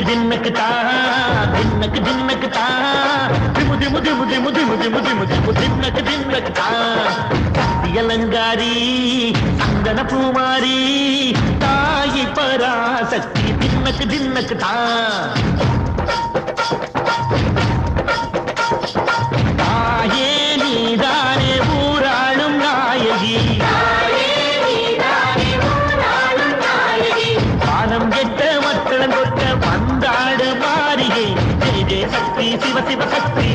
தின்னக்கு தா தின்னக்கு தின்னக்கு தா திமு திமு திமு திமு திமு திமு திமு திமு தின்னக்கு தின்னக்கு தா சக்தியலங்காரி சந்தன பூமாரி தாயி பராசக்தி தின்னக்கு தின்னக்கு தா தாயே நீதானே ஊராளும் நாயகி காலம் கெட்ட மக்களும் கொட்ட வந்தாடு மாறியே ஜெய ஜெய சக்தி சிவ சிவ சக்தி